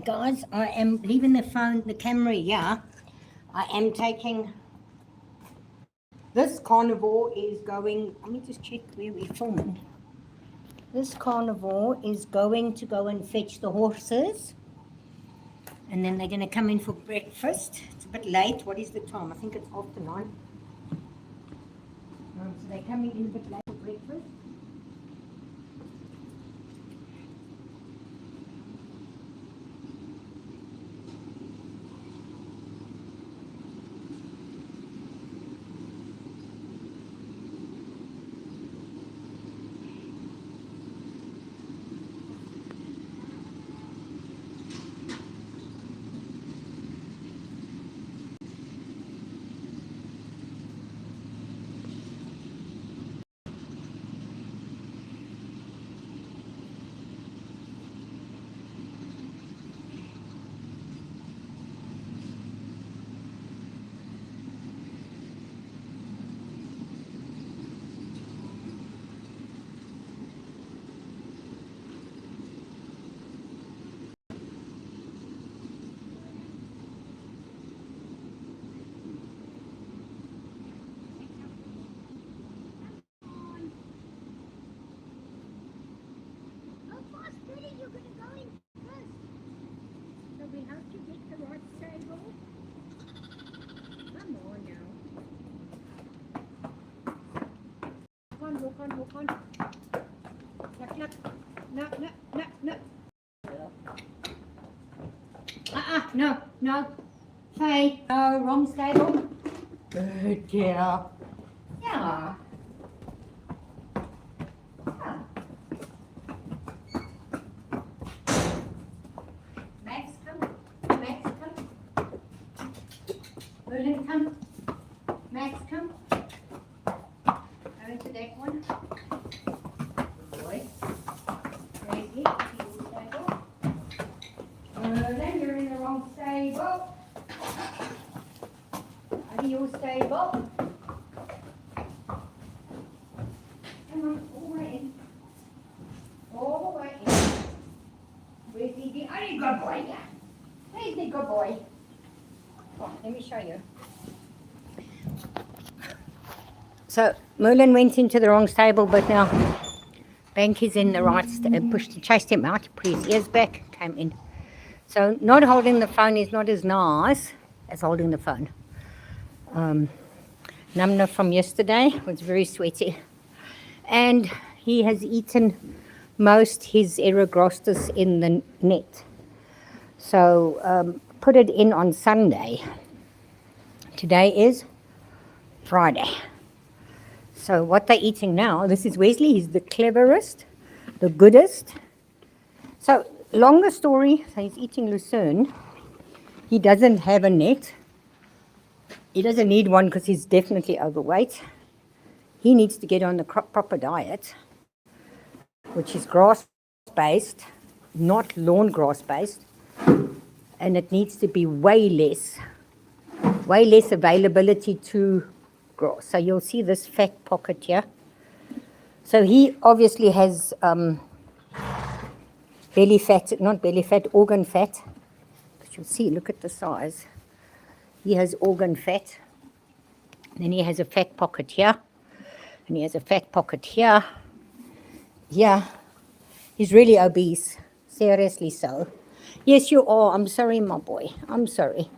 guys, I am leaving the camera here. I am taking, this carnivore is going, let me just check where we're filming. This carnivore is going to go and fetch the horses. And then they're going to come in for breakfast. It's a bit late. What is the time? I think it's after 9. So they're coming in a bit late for breakfast. Walk on. No. No. Hey, no, wrong stable. Good girl. Yeah. Max, come. Berlin, come. Max, come. Go into that one. Good boy. Crazy. Stable. Berlin, you're in the wrong stable. Out of your stable. Come on, all the way in. All the way in. Where's he? Oh, you good boy, yeah. He's the good boy. Oh, let me show you. So Merlin went into the wrong stable, but now Bank is in the right chased him out, put his ears back, came in. So not holding the phone is not as nice as holding the phone. Numna from yesterday was very sweaty. And he has eaten most his Eragrostis in the net. So put it in on Sunday. Today is Friday. So what they're eating now, this is Wesley, he's the cleverest, the goodest. So longer story, so he's eating lucerne. He doesn't have a net. He doesn't need one because he's definitely overweight. He needs to get on the proper diet, which is grass-based, not lawn grass-based. And it needs to be way less availability to grass. So you'll see this fat pocket here. So he obviously has belly fat, not belly fat, organ fat. But you'll see, look at the size. He has organ fat. Then he has a fat pocket here. And he has a fat pocket here. Yeah, he's really obese. Seriously so. Yes, you are. I'm sorry, my boy. I'm sorry.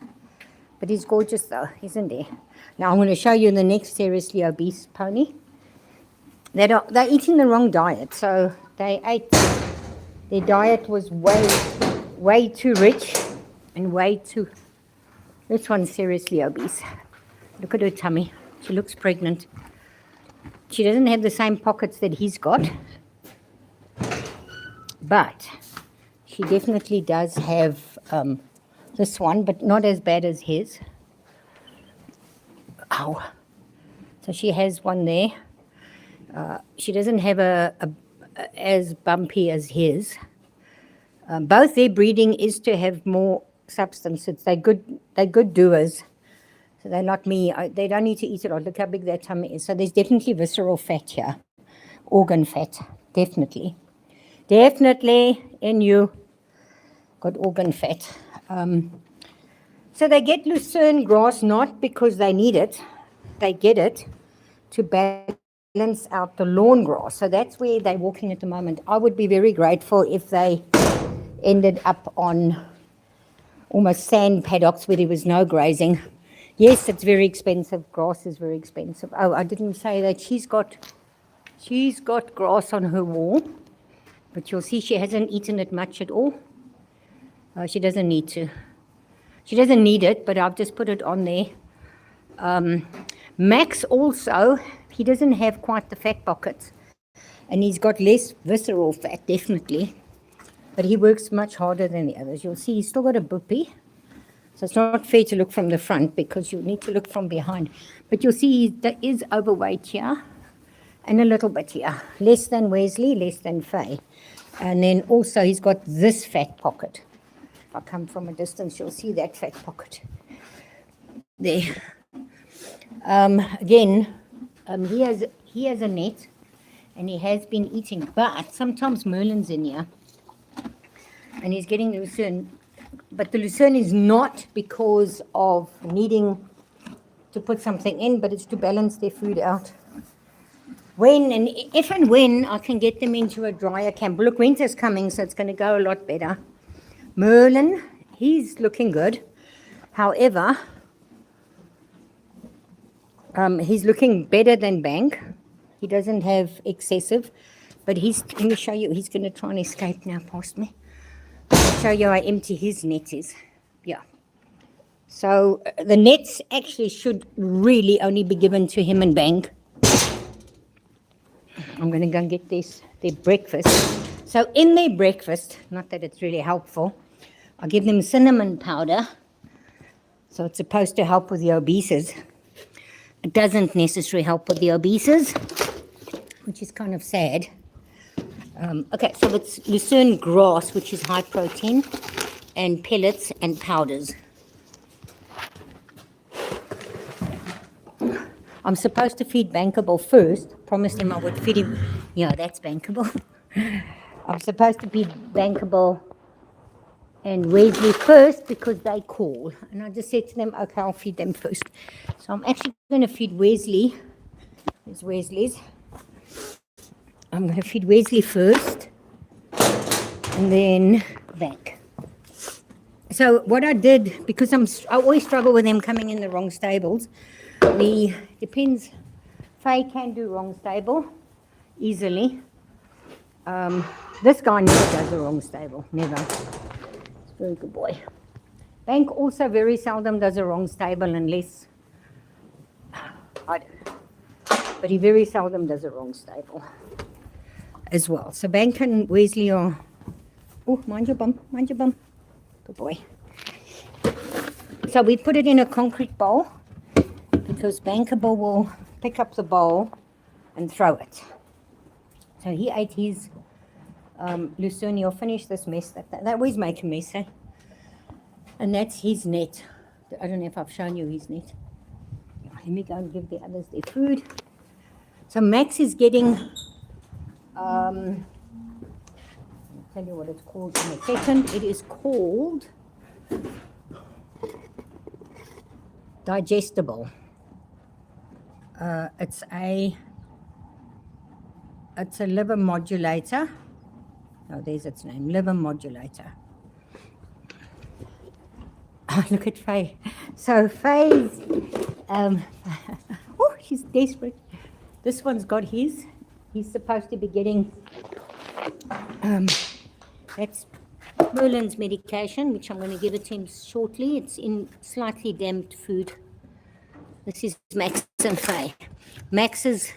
But he's gorgeous though, isn't he? Now I'm going to show you the next seriously obese pony. They're eating the wrong diet. So their diet was way too rich and way too... This one's seriously obese. Look at her tummy. She looks pregnant. She doesn't have the same pockets that he's got. But she definitely does have this one, but not as bad as his. Ow. So she has one there. She doesn't have as bumpy as his. Both their breeding is to have more substance. They're good doers. So they're not me. They don't need to eat it all. Look how big their tummy is. So there's definitely visceral fat here. Organ fat. Definitely. Definitely in you. got organ fat. So they get lucerne grass not because they need it, they get it to balance out the lawn grass. So that's where they're walking at the moment. I would be very grateful if they ended up on almost sand paddocks where there was no grazing. Yes, it's very expensive. Grass is very expensive. Oh, I didn't say that she's got grass on her wall, but you'll see she hasn't eaten it much at all. She doesn't need to. She doesn't need it, but I've just put it on there. Max also, he doesn't have quite the fat pockets, and he's got less visceral fat, definitely, but he works much harder than the others. You'll see he's still got a boopy, so it's not fair to look from the front because you need to look from behind. But you'll see he is overweight here and a little bit here, less than Wesley, less than Faye. And then also he's got this fat pocket. If I come from a distance, you'll see that fat pocket there. Again, he has a net, and he has been eating, but sometimes Merlin's in here, and he's getting lucerne. But the lucerne is not because of needing to put something in, but it's to balance their food out. If and when I can get them into a drier camp. Look, winter's coming, so it's going to go a lot better. Merlin, he's looking good. However, he's looking better than Bank. He doesn't have excessive, but let me show you, he's going to try and escape now past me. I'll show you how empty his net is. Yeah. So the nets actually should really only be given to him and Bank. I'm going to go and get their breakfast. So in their breakfast, not that it's really helpful, I give them cinnamon powder. So it's supposed to help with the obeses. It doesn't necessarily help with the obeses, which is kind of sad. Okay, so it's lucerne grass, which is high protein, and pellets and powders. I'm supposed to feed Bankable first. Promised him I would feed him. Yeah, that's Bankable. I'm supposed to feed Bankable and Wesley first because they call. And I just said to them, okay, I'll feed them first. So I'm actually going to feed Wesley. There's Wesley's. I'm going to feed Wesley first and then Bank. So what I did, because I always struggle with them coming in the wrong stables. Depends. Faye can do wrong stable easily. This guy never does the wrong stable, never. He's a very good boy. Bank also very seldom does a wrong stable unless, I don't know, but he very seldom does a wrong stable as well. So Bank and Wesley are, oh, mind your bum, good boy. So we put it in a concrete bowl because Bankable will pick up the bowl and throw it. So he ate his lucerne. He'll finish this mess. They always make a mess, eh? And that's his net. I don't know if I've shown you his net. Let me go and give the others their food. So Max is getting, I'll tell you what it's called in a second. It is called digestible. It's a liver modulator. Oh, there's its name, liver modulator. Oh, look at Faye. So Faye's, oh, she's desperate. This one's got his. He's supposed to be getting, that's Merlin's medication, which I'm going to give it to him shortly. It's in slightly damped food. This is Max and Faye. Max's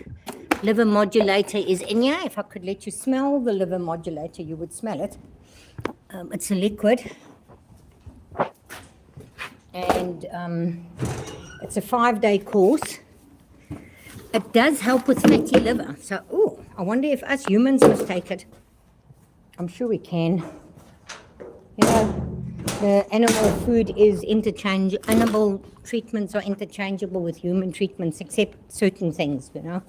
liver modulator is in here. If I could let you smell the liver modulator, you would smell it. It's a liquid. And it's a 5-day course. It does help with fatty liver. So, oh, I wonder if us humans must take it. I'm sure we can. You know, the animal food is interchangeable. Animal treatments are interchangeable with human treatments, except certain things, you know.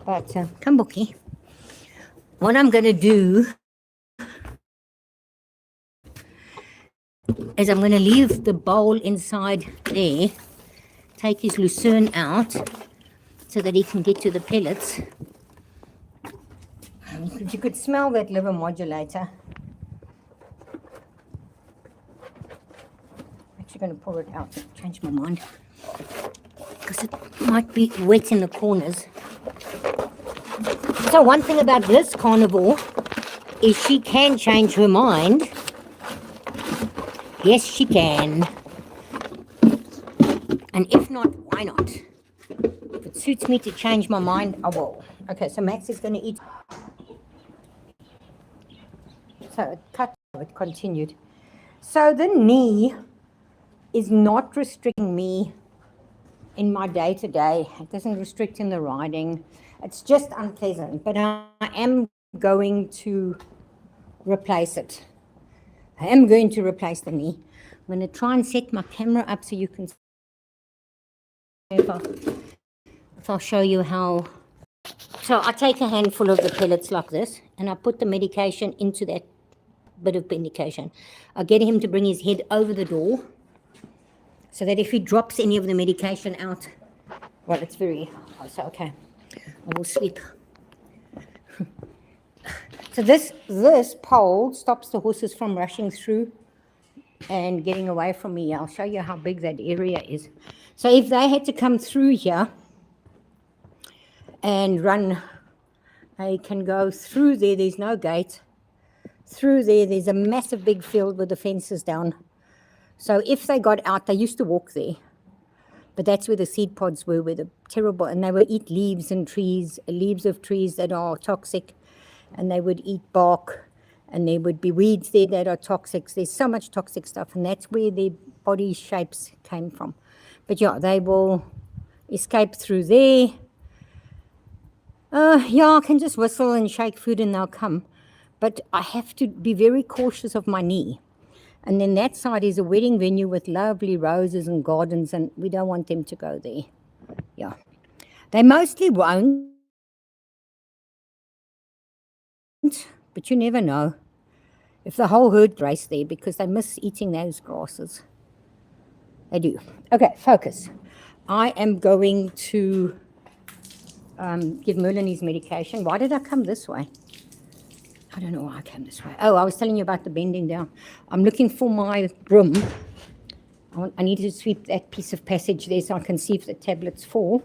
But, come, Bookie. What I'm going to do is I'm going to leave the bowl inside there, take his lucerne out so that he can get to the pellets. You could smell that liver modulator. I'm actually going to pour it out. Change my mind because it might be wet in the corners. So one thing about this carnivore is she can change her mind. Yes, she can. And if not, why not? If it suits me to change my mind, I will. Okay, so Max is going to eat. So it cut, it continued. So the knee is not restricting me in my day-to-day. It doesn't restrict in the riding. It's just unpleasant, but I am going to replace it. I am going to replace the knee. I'm going to try and set my camera up so you can see if I'll show you how. So I take a handful of the pellets like this, and I put the medication into that bit of medication. I get him to bring his head over the door so that if he drops any of the medication out, well, it's very, so okay, I will sweep. So this pole stops the horses from rushing through and getting away from me. I'll show you how big that area is. So if they had to come through here and run, they can go through there. There's no gate. Through there, there's a massive big field with the fences down. So if they got out, they used to walk there. But that's where the seed pods were the terrible, and they would eat leaves and trees, leaves of trees that are toxic, and they would eat bark, and there would be weeds there that are toxic. There's so much toxic stuff, and that's where their body shapes came from. But yeah, they will escape through there. Yeah, I can just whistle and shake food and they'll come. But I have to be very cautious of my knee. And then that side is a wedding venue with lovely roses and gardens, and we don't want them to go there. Yeah. They mostly won't, but you never know if the whole herd race there because they miss eating those grasses. They do. Okay, focus. I am going to give Merlin his medication. Why did I come this way? I don't know why I came this way. Oh, I was telling you about the bending down. I'm looking for my broom. I need to sweep that piece of passage there so I can see if the tablets fall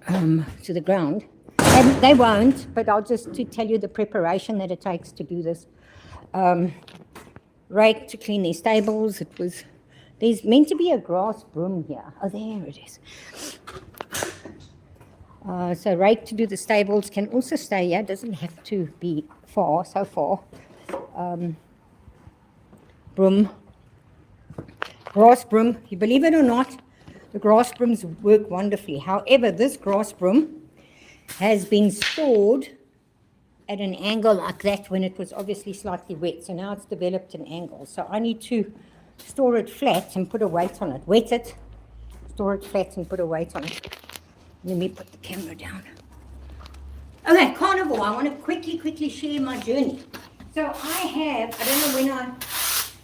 to the ground. And they won't, but I'll just to tell you the preparation that it takes to do this. Rake to clean their stables. There's meant to be a grass broom here. Oh, there it is. So rake to do the stables, can also stay here, doesn't have to be far, so far. Broom, grass broom, you believe it or not, the grass brooms work wonderfully. However, this grass broom has been stored at an angle like that when it was obviously slightly wet, so now it's developed an angle. So I need to store it flat and put a weight on it. Wet it, store it flat and put a weight on it. Let me put the camera down. Okay, carnivore, I want to quickly share my journey. So I don't know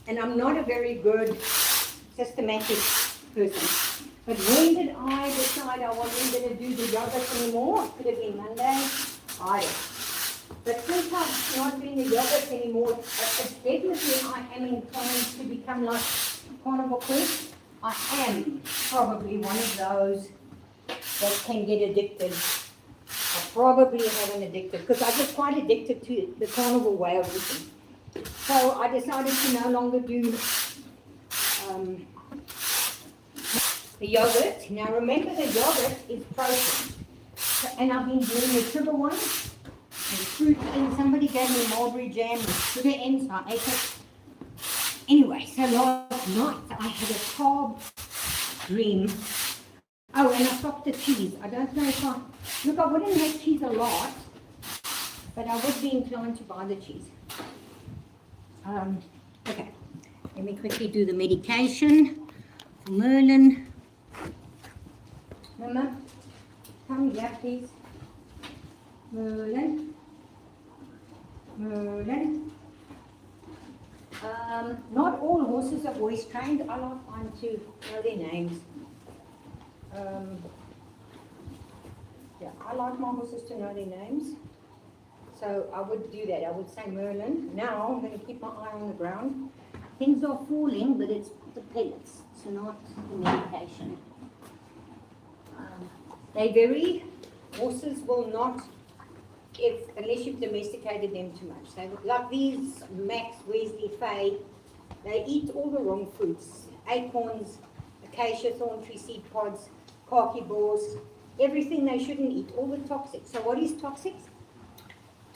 and I'm not a very good systematic person, but when did I decide I wasn't going to do the yogurt anymore? It could have been Monday, Friday. But since I'm not doing the yogurt anymore, it's definitely I am inclined to become like Carnivore Quest. I am probably one of those that can get addicted. I probably have an addicted because I get quite addicted to the carnivore way of eating. So I decided to no longer do the yogurt. Now remember, the yogurt is protein. So, and I've been doing the sugar one and fruit, and somebody gave me mulberry jam with sugar in, so I ate it. Anyway, so last night I had a carb dream. Oh, and I stopped the cheese. I don't know if I wouldn't have cheese a lot, but I would be inclined to buy the cheese. Okay, let me quickly do the medication for Merlin. Mama, come here, please. Merlin. Not all horses are voice trained. I like mine to know their names. Yeah, I like my horses to know their names. So I would do that. I would say Merlin. Now I'm going to keep my eye on the ground. Things are falling, but it's the pellets. It's not the medication. Horses will not, unless you've domesticated them too much. They, like these Max, Wesley, Faye, they eat all the wrong fruits. Acorns, acacia, thorn tree seed pods, khaki balls, everything they shouldn't eat, all the toxic. So what is toxic?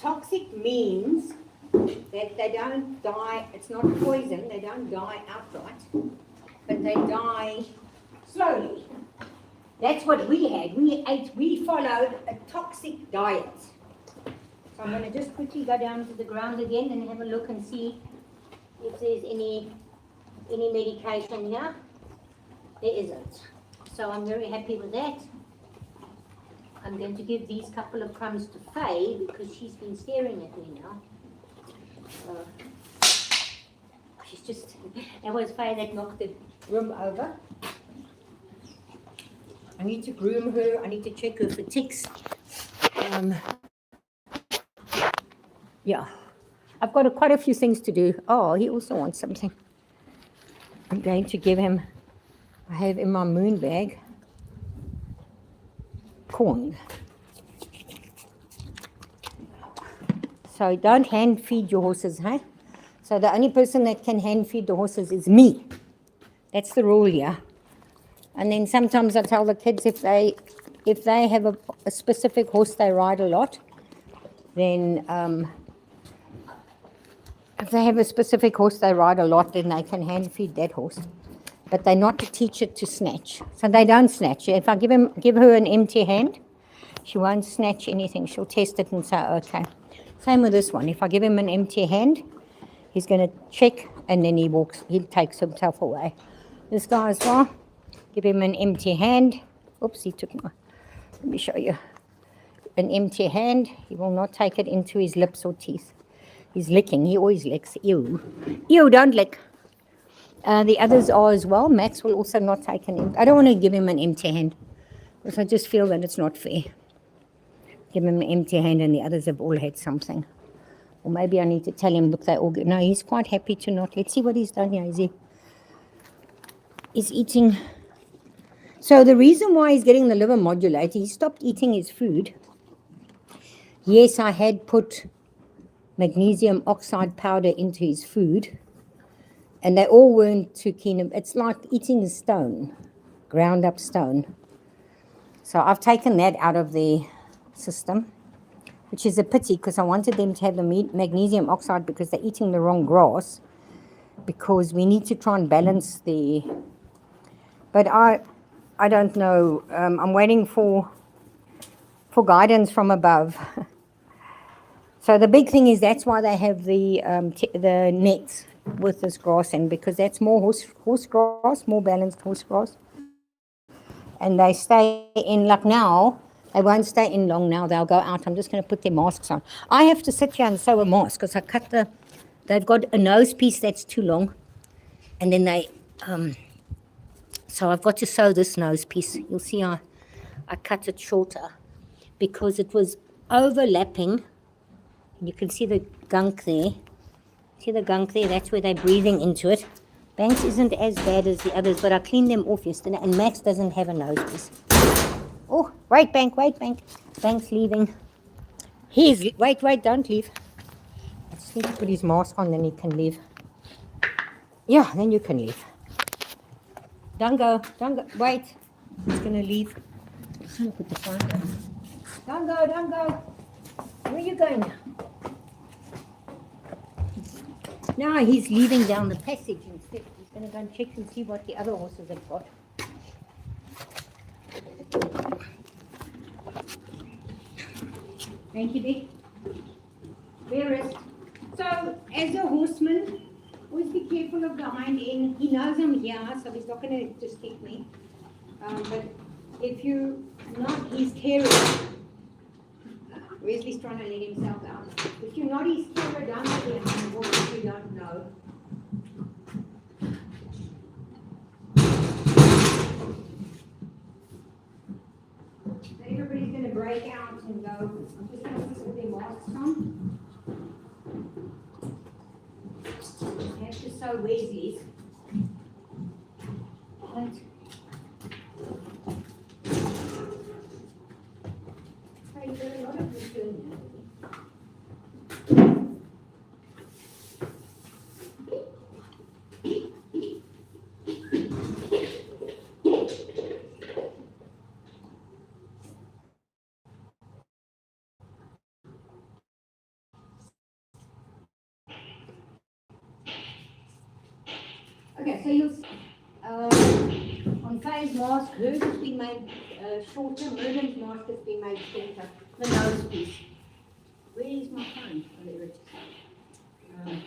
Toxic means that they don't die, it's not poison, they don't die outright, but they die slowly. That's what we had. We followed a toxic diet. So I'm going to just quickly go down to the ground again and have a look and see if there's any medication here. There isn't. So I'm very happy with that. I'm going to give these couple of crumbs to Faye because she's been staring at me now. She's just, that was Faye that knocked the room over. I need to groom her. I need to check her for ticks. Yeah, I've got quite a few things to do. Oh, he also wants something. I'm going to give him, I have in my moon bag, corn. So don't hand feed your horses, huh? So the only person that can hand feed the horses is me. That's the rule here. And then sometimes I tell the kids if they have a specific horse they ride a lot, then if they have a specific horse they ride a lot, then they can hand feed that horse. But they're not to teach it to snatch. So they don't snatch. If I give her an empty hand, she won't snatch anything. She'll test it and say, okay. Same with this one. If I give him an empty hand, he's going to check and then he takes himself away. This guy as well. Give him an empty hand. Oops, he took my, let me show you. An empty hand, he will not take it into his lips or teeth. He's licking, he always licks. Ew. Ew, don't lick. The others are as well. Max will also not take I don't want to give him an empty hand because I just feel that it's not fair. Give him an empty hand and the others have all had something. Or maybe I need to tell him, look, they all good. No, he's quite happy to not. Let's see what he's done here. He's eating. So the reason why he's getting the liver modulator, he stopped eating his food. Yes, I had put magnesium oxide powder into his food, and they all weren't too keen. It's like eating a stone, ground up stone. So I've taken that out of the system, which is a pity because I wanted them to have the magnesium oxide because they're eating the wrong grass, because we need to try and balance the, but I don't know. I'm waiting for guidance from above. So the big thing is that's why they have the nets with this grass in, because that's more horse grass, more balanced horse grass. And they stay in, like now, they won't stay in long now. They'll go out. I'm just going to put their masks on. I have to sit here and sew a mask because I cut they've got a nose piece that's too long. And then they, so I've got to sew this nose piece. You'll see I cut it shorter because it was overlapping. You can see the gunk there. See the gunk there? That's where they're breathing into it. Banks isn't as bad as the others, but I cleaned them off yesterday, and Max doesn't have a nose piece. Oh, wait, Bank. Bank's leaving. Wait, don't leave. I just need to put his mask on, then he can leave. Yeah, then you can leave. Don't go. Wait. He's going to leave. I'm just going to put the phone down. Don't go. Where are you going? Now he's leaving down the passage instead. He's going to go and check and see what the other horses have got. Thank you, Dick. Where is? So, as a horseman, always be careful of the hind end. He knows I'm here, so he's not going to just kick me. But if you're not his carer, Wesley's trying to let himself out. If you're not his carer, don't let him walk if you don't know. sew Wesley's. Right. So you've got a lot of return now. Okay, so you'll on Faye's mask, hers has been made shorter, Merlin's mask has been made shorter, the nose piece. Where is my phone? Oh, there it is.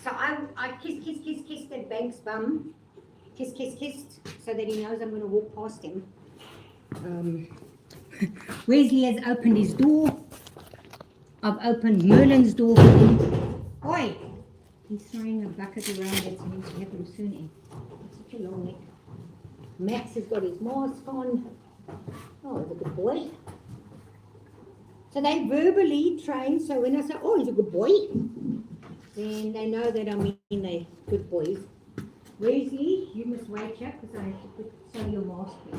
So I kissed that Banks bum. Kissed, so that he knows I'm going to walk past him. Wesley has opened his door. I've opened Merlin's door for him. Oi! He's throwing a bucket around that's meant to happen soon. It's such a long neck. Max has got his mask on. Oh, he's a good boy. So they verbally train, so when I say, oh, he's a good boy, then they know that I mean they're good boys. Wesley, you must wait here because I have to put some of your mask in.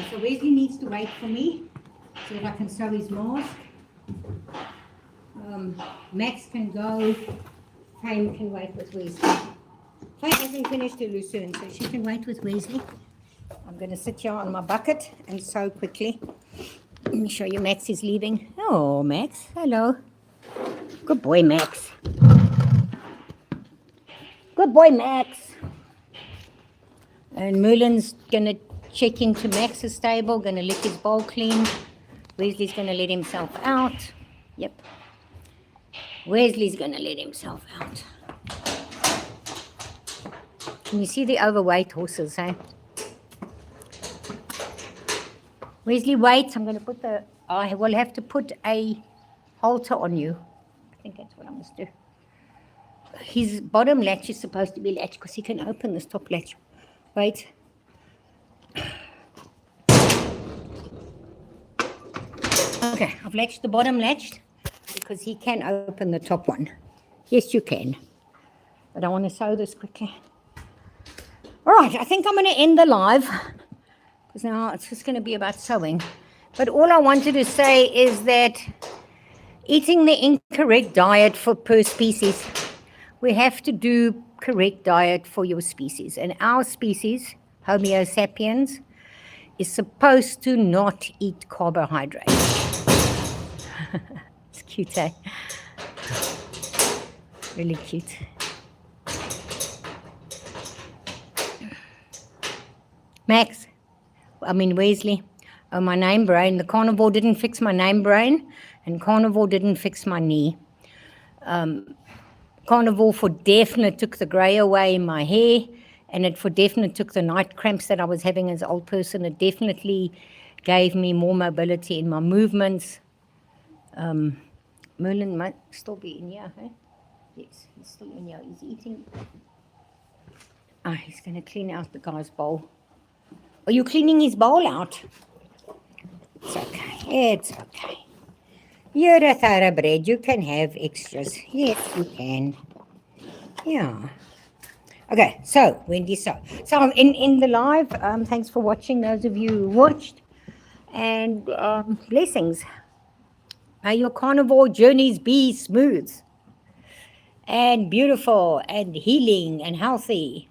So Wesley needs to wait for me so that I can sew his mask. Max can go. Faye can wait with Wesley. Faye hasn't finished her Lucerne, so she can wait with Wesley. I'm going to sit here on my bucket and sew quickly. Let me show you Max is leaving. Oh, Max. Hello. Good boy, Max. Good boy, Max. And Merlin's going to check into Max's stable, going to lick his bowl clean. Wesley's going to let himself out. Yep. Wesley's going to let himself out. Can you see the overweight horses, eh? Wesley, wait. I'm going to put I will have to put a halter on you. I think that's what I must do. His bottom latch is supposed to be latched because he can open this top latch. Wait. Okay, I've latched the bottom latched because he can open the top one. Yes, you can. But I want to sew this quickly. All right, I think I'm going to end the live because now it's just going to be about sewing. But all I wanted to say is that eating the incorrect diet per species, we have to do correct diet for your species. And our species, Homo sapiens, is supposed to not eat carbohydrates. It's cute, eh? Really cute. Max, Wesley. Oh, my name brain. The carnivore didn't fix my name brain, and carnivore didn't fix my knee. Carnivore for definite took the grey away in my hair, and it for definite took the night cramps that I was having as an old person. It definitely gave me more mobility in my movements. Merlin might still be in here, eh? Yes, he's still in here. He's eating. He's going to clean out the guy's bowl. Are you cleaning his bowl out? It's okay. It's okay. You're a thoroughbred. You can have extras. Yes, you can. Yeah. Okay, so Wendy, so in the live, thanks for watching, those of you who watched, and blessings. May your carnivore journeys be smooth and beautiful and healing and healthy.